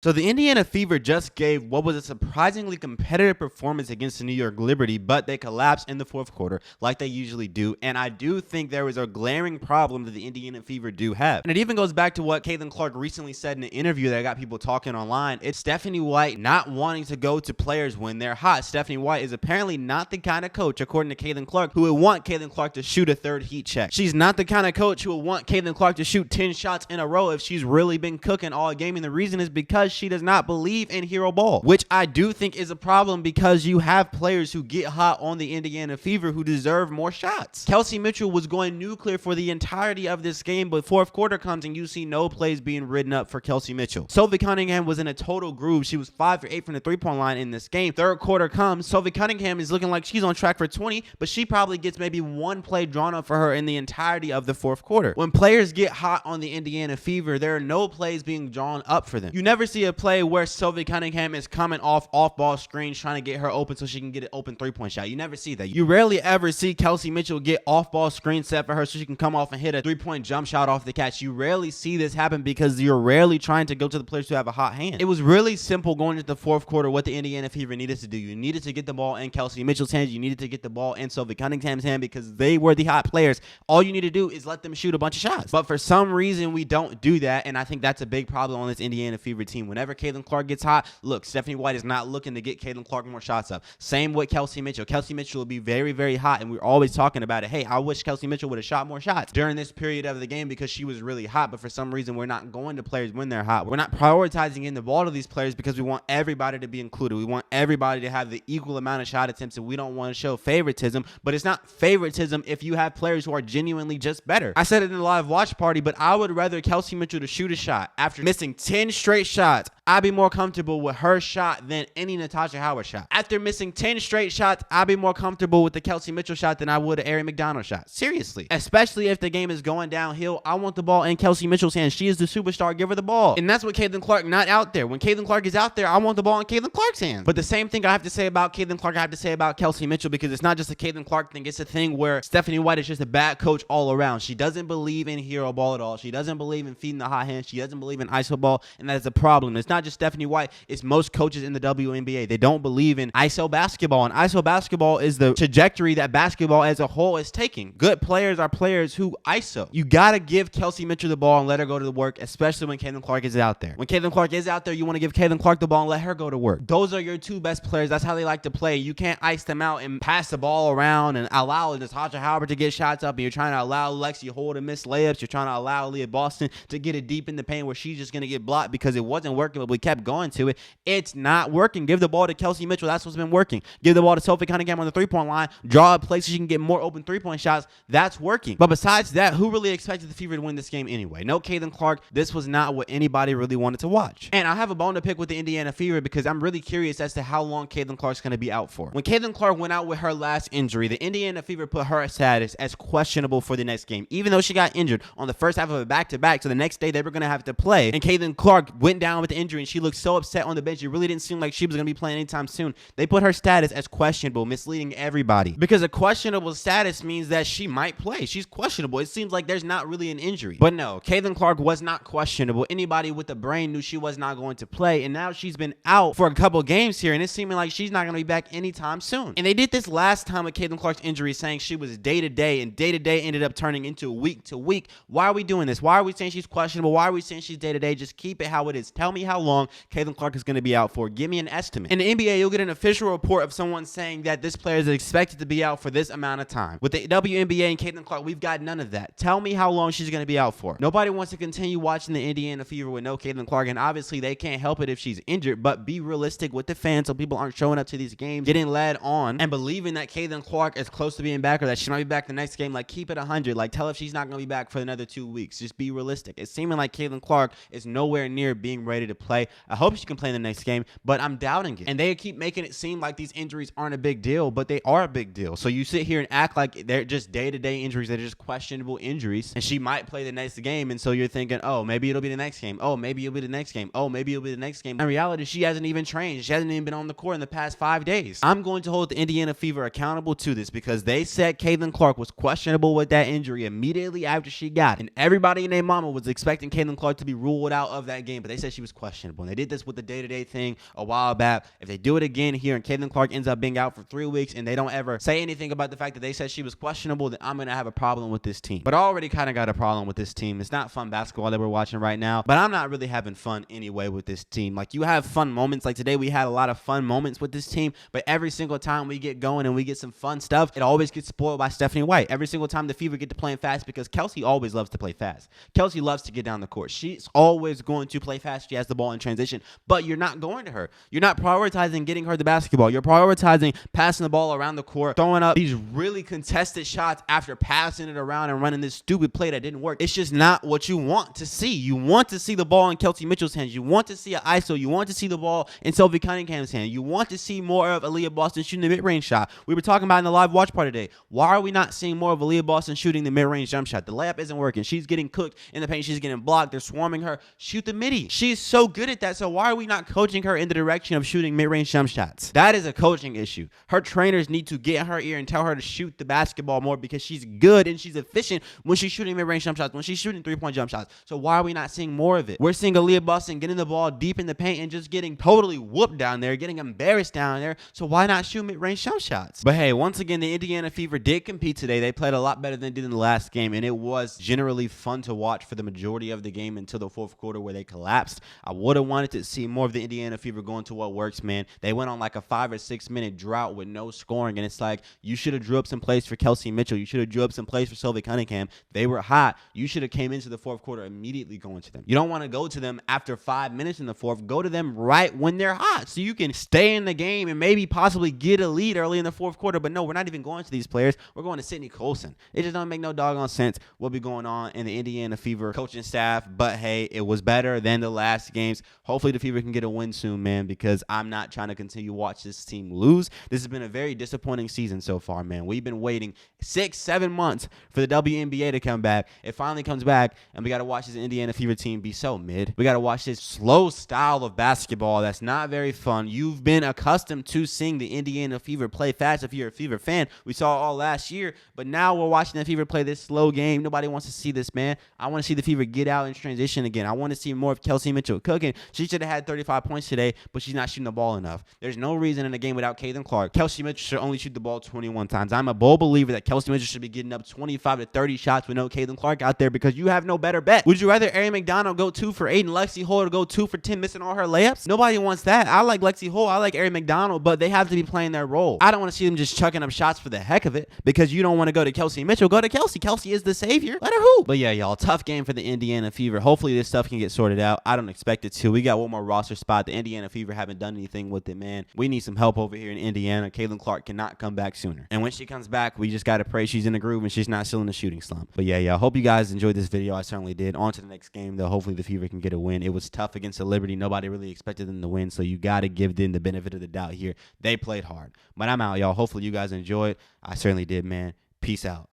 So the Indiana Fever just gave what was a surprisingly competitive performance against the New York Liberty, but they collapsed in the fourth quarter like they usually do. And I do think there was a glaring problem that the Indiana Fever do have. And it even goes back to what Caitlin Clark recently said in an interview that got people talking online. It's Stephanie White not wanting to go to players when they're hot. Stephanie White is apparently not the kind of coach, according to Caitlin Clark, who would want Caitlin Clark to shoot a third heat check. She's not the kind of coach who would want Caitlin Clark to shoot 10 shots in a row if she's really been cooking all game. And the reason is because she does not believe in hero ball, which I do think is a problem because you have players who get hot on the Indiana Fever who deserve more shots. Kelsey Mitchell was going nuclear for the entirety of this game, but fourth quarter comes and you see no plays being ridden up for Kelsey Mitchell. Sophie Cunningham was in a total groove. She was 5 for 8 from the three-point line in this game. Third quarter comes, Sophie Cunningham is looking like she's on track for 20, but she probably gets maybe one play drawn up for her in the entirety of the fourth quarter. When players get hot on the Indiana Fever, there are no plays being drawn up for them. You never see a play where Sophie Cunningham is coming off-ball screens trying to get her open so she can get an open three-point shot. You never see that. You rarely ever see Kelsey Mitchell get off-ball screen set for her so she can come off and hit a three-point jump shot off the catch. You rarely see this happen because you're rarely trying to go to the players who have a hot hand. It was really simple going into the fourth quarter what the Indiana Fever needed to do. You needed to get the ball in Kelsey Mitchell's hands. You needed to get the ball in Sophie Cunningham's hand because they were the hot players. All you need to do is let them shoot a bunch of shots. But for some reason, we don't do that, and I think that's a big problem on this Indiana Fever team. Whenever Caitlin Clark gets hot, look, Stephanie White is not looking to get Caitlin Clark more shots up. Same with Kelsey Mitchell. Kelsey Mitchell will be very, very hot, and we're always talking about it. Hey, I wish Kelsey Mitchell would have shot more shots during this period of the game because she was really hot, but for some reason, we're not going to players when they're hot. We're not prioritizing getting the ball to these players because we want everybody to be included. We want everybody to have the equal amount of shot attempts, and we don't want to show favoritism, but it's not favoritism if you have players who are genuinely just better. I said it in the live watch party, but I would rather Kelsey Mitchell to shoot a shot after missing 10 straight shots. I'd be more comfortable with her shot than any Natasha Howard shot. After missing 10 straight shots, I'd be more comfortable with the Kelsey Mitchell shot than I would an Erin McDonald shot. Seriously. Especially if the game is going downhill, I want the ball in Kelsey Mitchell's hands. She is the superstar. Give her the ball. And that's what Caitlin Clark not out there. When Caitlin Clark is out there, I want the ball in Caitlin Clark's hands. But the same thing I have to say about Caitlin Clark, I have to say about Kelsey Mitchell, because it's not just a Caitlin Clark thing. It's a thing where Stephanie White is just a bad coach all around. She doesn't believe in hero ball at all. She doesn't believe in feeding the hot hand. She doesn't believe in ISO ball, and that is a problem. It's not just Stephanie White. It's most coaches in the WNBA. They don't believe in ISO basketball, and ISO basketball is the trajectory that basketball as a whole is taking. Good players are players who ISO. You got to give Kelsey Mitchell the ball and let her go to the work, especially when Caitlin Clark is out there. When Caitlin Clark is out there, you want to give Caitlin Clark the ball and let her go to work. Those are your two best players. That's how they like to play. You can't ice them out and pass the ball around and allow Natasha Howard to get shots up, and you're trying to allow Lexi Hall to miss layups. You're trying to allow Leah Boston to get it deep in the paint where she's just going to get blocked because it wasn't working, but we kept going to it. It's not working. Give the ball to Kelsey Mitchell. That's what's been working. Give the ball to Sophie Cunningham on the three-point line. Draw a play so she can get more open three-point shots. That's working. But besides that, who really expected the Fever to win this game anyway? No Caitlin Clark. This was not what anybody really wanted to watch. And I have a bone to pick with the Indiana Fever because I'm really curious as to how long Caitlin Clark's going to be out for. When Caitlin Clark went out with her last injury, the Indiana Fever put her status as questionable for the next game, even though she got injured on the first half of a back-to-back. So the next day they were going to have to play, and Caitlin Clark went down with the injury, and she looked so upset on the bench. It really didn't seem like she was going to be playing anytime soon. They put her status as questionable, misleading everybody, because a questionable status means that she might play. She's questionable. It seems like there's not really an injury. But no, Caitlin Clark was not questionable. Anybody with a brain knew she was not going to play, and now she's been out for a couple games here, and it's seeming like she's not going to be back anytime soon. And they did this last time with Caitlin Clark's injury, saying she was day-to-day, and day-to-day ended up turning into week-to-week. Why are we doing this? Why are we saying she's questionable? Why are we saying she's day-to-day? Just keep it how it is. Tell me how long Caitlin Clark is going to be out for. Give me an estimate. In the NBA, you'll get an official report of someone saying that this player is expected to be out for this amount of time. With the WNBA and Caitlin Clark, we've got none of that. Tell me how long she's going to be out for. Nobody wants to continue watching the Indiana Fever with no Caitlin Clark, and obviously they can't help it if she's injured, but be realistic with the fans so people aren't showing up to these games, getting led on, and believing that Caitlin Clark is close to being back or that she might be back the next game. Like, keep it 100. Like, tell her she's not going to be back for another 2 weeks. Just be realistic. It's seeming like Caitlin Clark is nowhere near being ready to play. I hope she can play in the next game, but I'm doubting it. And they keep making it seem like these injuries aren't a big deal, but they are a big deal. So you sit here and act like they're just day-to-day injuries. They're just questionable injuries, and she might play the next game, and so you're thinking, oh, maybe it'll be the next game. Oh, maybe it'll be the next game. Oh, maybe it'll be the next game. In reality, she hasn't even trained. She hasn't even been on the court in the past 5 days. I'm going to hold the Indiana Fever accountable to this because they said Caitlin Clark was questionable with that injury immediately after she got it, and everybody and their mama was expecting Caitlin Clark to be ruled out of that game, but they said she was questionable. questionable. And they did this with the day-to-day thing a while back. If they do it again here and Caitlin Clark ends up being out for 3 weeks and they don't ever say anything about the fact that they said she was questionable, then I'm going to have a problem with this team. But I already kind of got a problem with this team. It's not fun basketball that we're watching right now, but I'm not really having fun anyway with this team. Like, you have fun moments. Like today we had a lot of fun moments with this team, but every single time we get going and we get some fun stuff, it always gets spoiled by Stephanie White. Every single time the Fever get to playing fast, because Kelsey always loves to play fast. Kelsey loves to get down the court. She's always going to play fast. She has the ball in transition, but you're not going to her. You're not prioritizing getting her the basketball. You're prioritizing passing the ball around the court, throwing up these really contested shots after passing it around and running this stupid play that didn't work. It's just not what you want to see. You want to see the ball in Kelsey Mitchell's hands. You want to see an ISO. You want to see the ball in Sylvie Cunningham's hand. You want to see more of Aaliyah Boston shooting the mid-range shot. We were talking about in the live watch party today. Why are we not seeing more of Aaliyah Boston shooting the mid-range jump shot? The layup isn't working. She's getting cooked in the paint. She's getting blocked. They're swarming her. Shoot the midi. She's so good at that. So why are we not coaching her in the direction of shooting mid-range jump shots? That is a coaching issue. Her trainers need to get in her ear and tell her to shoot the basketball more, because she's good and she's efficient when she's shooting mid-range jump shots, when she's shooting three-point jump shots. So why are we not seeing more of it? We're seeing Aaliyah Boston getting the ball deep in the paint and just getting totally whooped down there, getting embarrassed down there. So why not shoot mid-range jump shots? But hey, once again, the Indiana Fever did compete today. They played a lot better than they did in the last game, and it was generally fun to watch for the majority of the game until the fourth quarter where they collapsed. I would have wanted to see more of the Indiana Fever going to what works, man. They went on like a 5 or 6 minute drought with no scoring, and it's like, you should have drew up some plays for Kelsey Mitchell. You should have drew up some plays for Sylvie Cunningham. They were hot. You should have came into the fourth quarter immediately going to them. You don't want to go to them after 5 minutes in the fourth. Go to them right when they're hot so you can stay in the game and maybe possibly get a lead early in the fourth quarter. But no, we're not even going to these players. We're going to Sydney Colson. It just don't make no doggone sense what be going on in the Indiana Fever coaching staff. But hey, it was better than the last games. Hopefully the Fever can get a win soon, man, because I'm not trying to continue to watch this team lose. This has been a very disappointing season so far, man. We've been waiting 6-7 months for the WNBA to come back. It finally comes back, and we got to watch this Indiana Fever team be so mid. We got to watch this slow style of basketball that's not very fun. You've been accustomed to seeing the Indiana Fever play fast if you're a Fever fan. We saw it all last year, but now we're watching the Fever play this slow game. Nobody wants to see this, man. I want to see the Fever get out in transition again. I want to see more of Kelsey Mitchell cooking. She should have had 35 points today, but she's not shooting the ball enough. There's no reason in a game without Caitlin Clark, Kelsey Mitchell should only shoot the ball 21 times. I'm a bold believer that Kelsey Mitchell should be getting up 25 to 30 shots with no Caitlin Clark out there, because you have no better bet. Would you rather Ari McDonald go 2 for 8 and Lexi Hull go 2 for 10 missing all her layups? Nobody wants that. I like Lexi Hull. I like Ari McDonald, but they have to be playing their role. I don't want to see them just chucking up shots for the heck of it, because you don't want to go to Kelsey Mitchell. Go to Kelsey. Kelsey is the savior. Let her hoop. But yeah, y'all, tough game for the Indiana Fever. Hopefully this stuff can get sorted out. I don't expect it to. We got one more roster spot. The Indiana Fever haven't done anything with it, man. We need some help over here in Indiana. Caitlin Clark cannot come back sooner. And when she comes back, we just got to pray she's in the groove and she's not still in the shooting slump. But yeah, y'all, hope you guys enjoyed this video. I certainly did. On to the next game, though. Hopefully the Fever can get a win. It was tough against the Liberty. Nobody really expected them to win, so you got to give them the benefit of the doubt here. They played hard. But I'm out, y'all. Hopefully you guys enjoyed. I certainly did, man. Peace out.